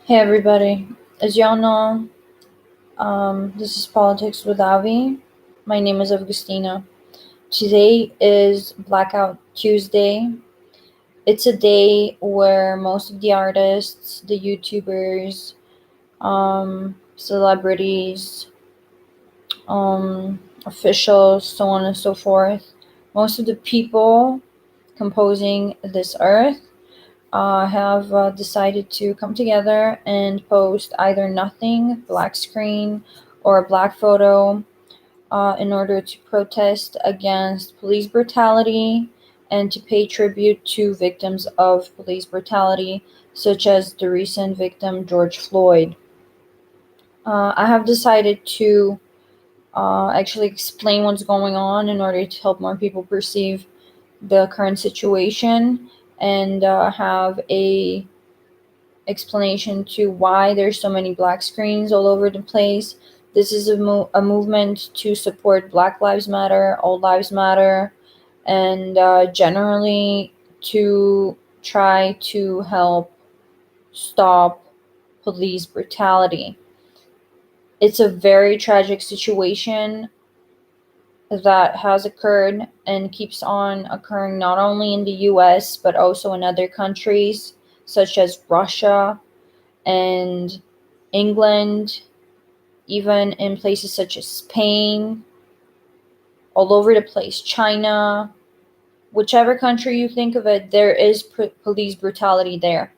Hey everybody, as y'all know, this is Politics with Avi. My name is Augustina. Today is Blackout Tuesday. It's a day where most of the artists, the YouTubers, celebrities, officials, so on and so forth, most of the people composing this earth have decided to come together and post either nothing, black screen, or a black photo in order to protest against police brutality and to pay tribute to victims of police brutality, such as the recent victim George Floyd. I have decided to actually explain what's going on in order to help more people perceive the current situation and have a explanation to why there's so many black screens all over the place. This is a movement to support Black Lives Matter, All Lives Matter, and generally to try to help stop police brutality. It's a very tragic situation that has occurred and keeps on occurring not only in the US but also in other countries such as Russia and England, even in places such as Spain, all over the place, China, whichever country you think of it, there is police brutality there.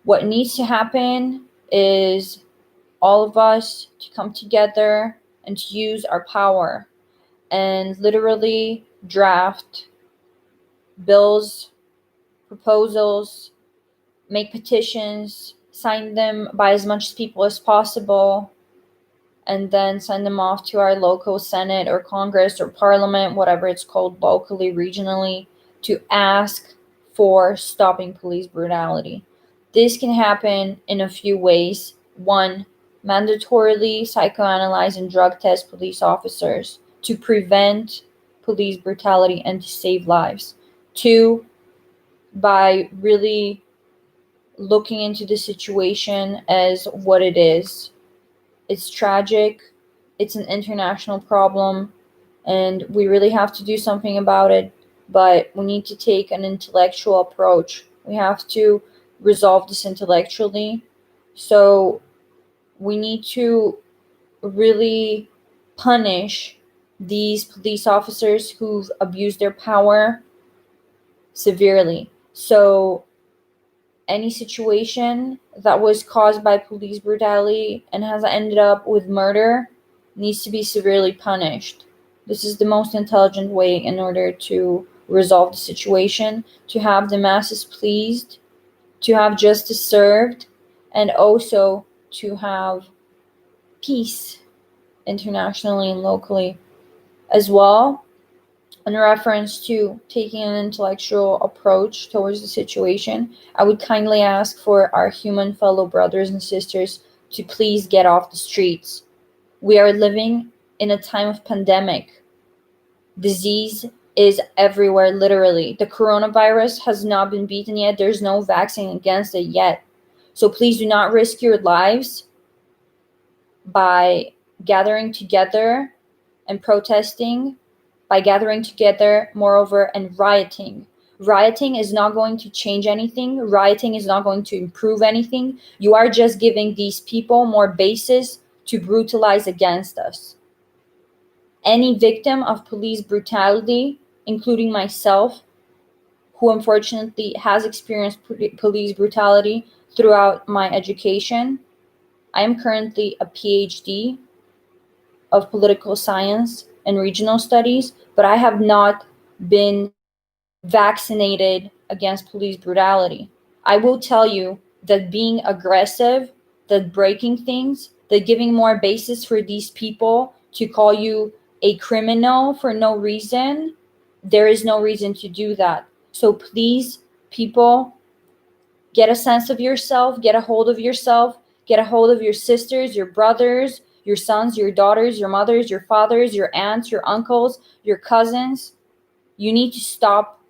What needs to happen is all of us to come together and to use our power and literally draft bills, proposals, make petitions, sign them by as much people as possible, and then send them off to our local Senate or Congress or Parliament, whatever it's called locally, regionally, to ask for stopping police brutality. This can happen in a few ways. One, mandatorily psychoanalyze and drug test police officers to prevent police brutality and to save lives. Two, by really looking into the situation as what it is. It's tragic, it's an international problem, and we really have to do something about it, but we need to take an intellectual approach. We have to resolve this intellectually. So we need to really punish these police officers who've abused their power severely. So any situation that was caused by police brutality and has ended up with murder needs to be severely punished. This is the most intelligent way in order to resolve the situation, to have the masses pleased, to have justice served, and also to have peace internationally and locally as well. In reference to taking an intellectual approach towards the situation, I would kindly ask for our human fellow brothers and sisters to please get off the streets. We are living in a time of pandemic. Disease is everywhere, literally. The coronavirus has not been beaten yet. There's no vaccine against it yet. So please do not risk your lives by gathering together and protesting, by gathering together, moreover, and rioting. Rioting is not going to change anything. Rioting is not going to improve anything. You are just giving these people more basis to brutalize against us. Any victim of police brutality, including myself, who unfortunately has experienced police brutality throughout my education, I am currently a PhD of political science and regional studies, but I have not been vaccinated against police brutality. I will tell you that being aggressive, that breaking things, that giving more basis for these people to call you a criminal for no reason, there is no reason to do that. So please, people, get a sense of yourself, get a hold of yourself, get a hold of your sisters, your brothers, your sons, your daughters, your mothers, your fathers, your aunts, your uncles, your cousins. You need to stop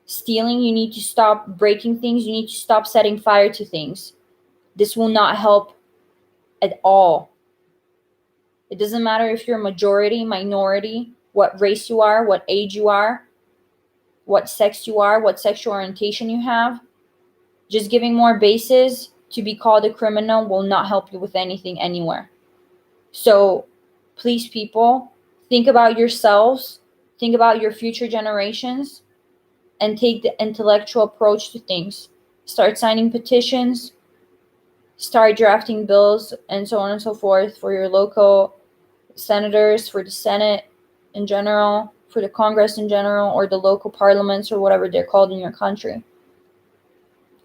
stealing. You need to stop breaking things. You need to stop setting fire to things. This will not help at all. It doesn't matter if you're majority, minority, what race you are, what age you are, what sex you are, what sexual orientation you have. Just giving more bases to be called a criminal will not help you with anything anywhere. So please, people, think about yourselves, think about your future generations, and take the intellectual approach to things. Start signing petitions, start drafting bills, and so on and so forth for your local senators, for the Senate in general, for the Congress in general, or the local parliaments, or whatever they're called in your country.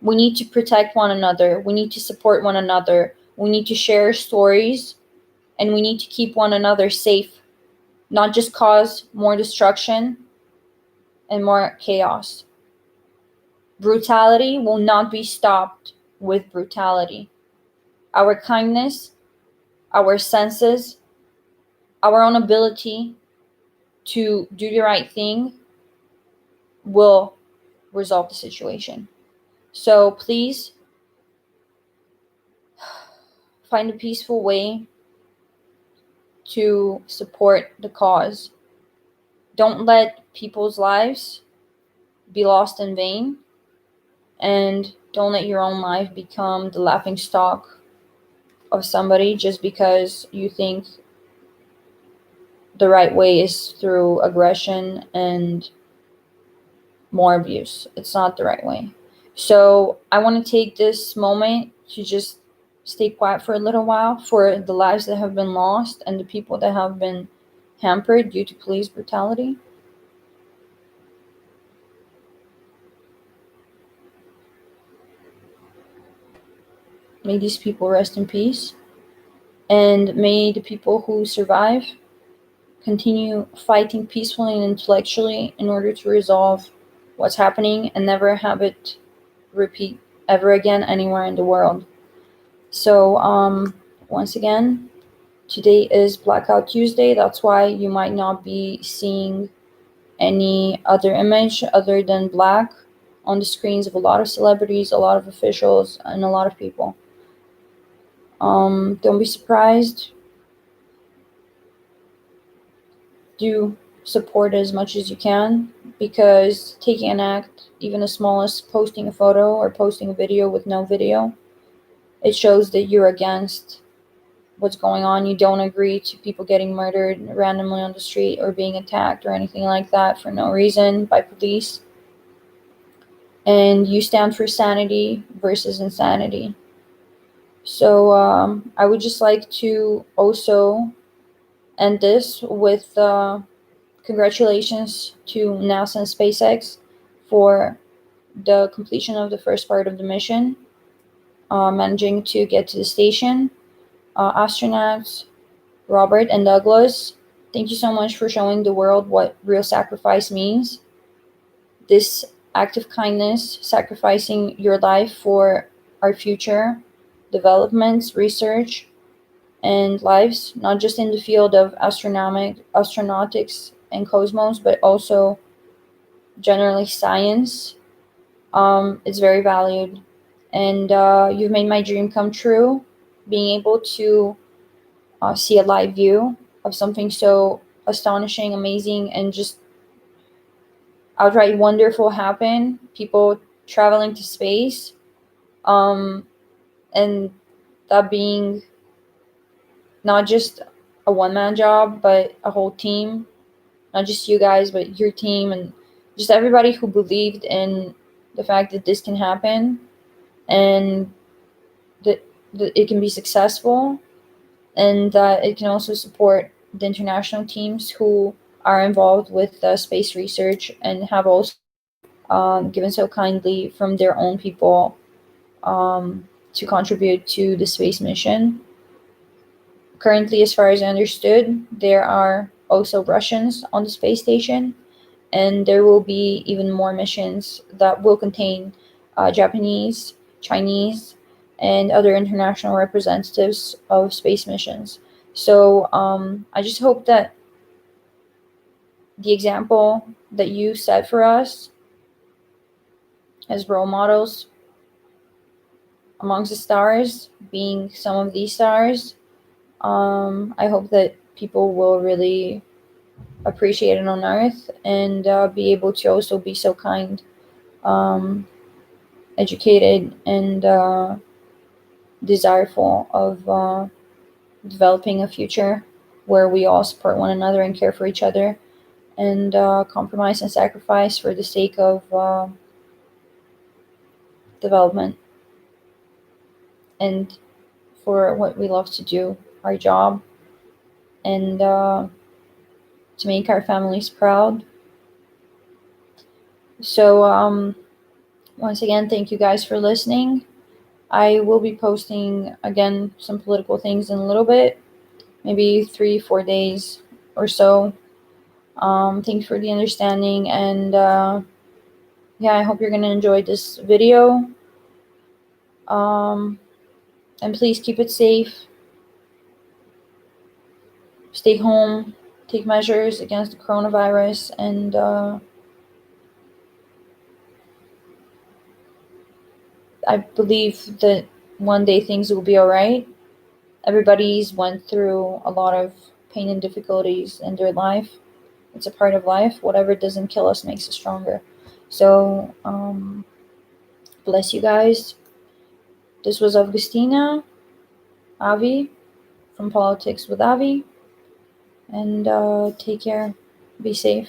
We need to protect one another. We need to support one another. We need to share stories, and we need to keep one another safe, not just cause more destruction and more chaos. Brutality will not be stopped with brutality. Our kindness, our senses, our own ability to do the right thing will resolve the situation. So please find a peaceful way to support the cause. Don't let people's lives be lost in vain, and don't let your own life become the laughing stock of somebody just because you think the right way is through aggression and more abuse. It's not the right way. So I want to take this moment to just stay quiet for a little while for the lives that have been lost and the people that have been hampered due to police brutality. May these people rest in peace, and may the people who survive continue fighting peacefully and intellectually in order to resolve what's happening and never have it repeat ever again anywhere in the world. So once again, today is Blackout Tuesday. That's why you might not be seeing any other image other than black on the screens of a lot of celebrities, a lot of officials, and a lot of people. Don't be surprised. Do support as much as you can, because taking an act, even the smallest, posting a photo or posting a video with no video, it shows that you're against what's going on. You don't agree to people getting murdered randomly on the street or being attacked or anything like that for no reason by police. And you stand for sanity versus insanity. So I would just like to also end this with congratulations to NASA and SpaceX for the completion of the first part of the mission, managing to get to the station. Astronauts Robert and Douglas, thank you so much for showing the world what real sacrifice means. This act of kindness, sacrificing your life for our future developments, research, and lives, not just in the field of astronautics and cosmos, but also generally science. It's very valued. And you've made my dream come true, being able to see a live view of something so astonishing, amazing, and just outright wonderful happen. People traveling to space, and that being not just a one-man job, but a whole team. Not just you guys, but your team and just everybody who believed in the fact that this can happen and that it can be successful, and that it can also support the international teams who are involved with space research and have also given so kindly from their own people to contribute to the space mission. Currently, as far as I understood, there are also Russians on the space station, and there will be even more missions that will contain Japanese, Chinese, and other international representatives of space missions. So I just hope that the example that you set for us as role models amongst the stars, being some of these stars. I hope that people will really appreciate it on Earth and be able to also be so kind, educated, and desireful of developing a future where we all support one another and care for each other and compromise and sacrifice for the sake of development and for what we love to do, our job, and to make our families proud. So, once again, thank you guys for listening. I will be posting again some political things in a little bit, maybe 3-4 days or so. Thanks for the understanding, and yeah, I hope you're gonna enjoy this video. And please keep it safe. Stay home. Take measures against the coronavirus, and I believe that one day things will be all right. Everybody's went through a lot of pain and difficulties in their life. It's a part of life. Whatever doesn't kill us makes us stronger. So, bless you guys. This was Augustina, Avi, from Politics with Avi. And take care. Be safe.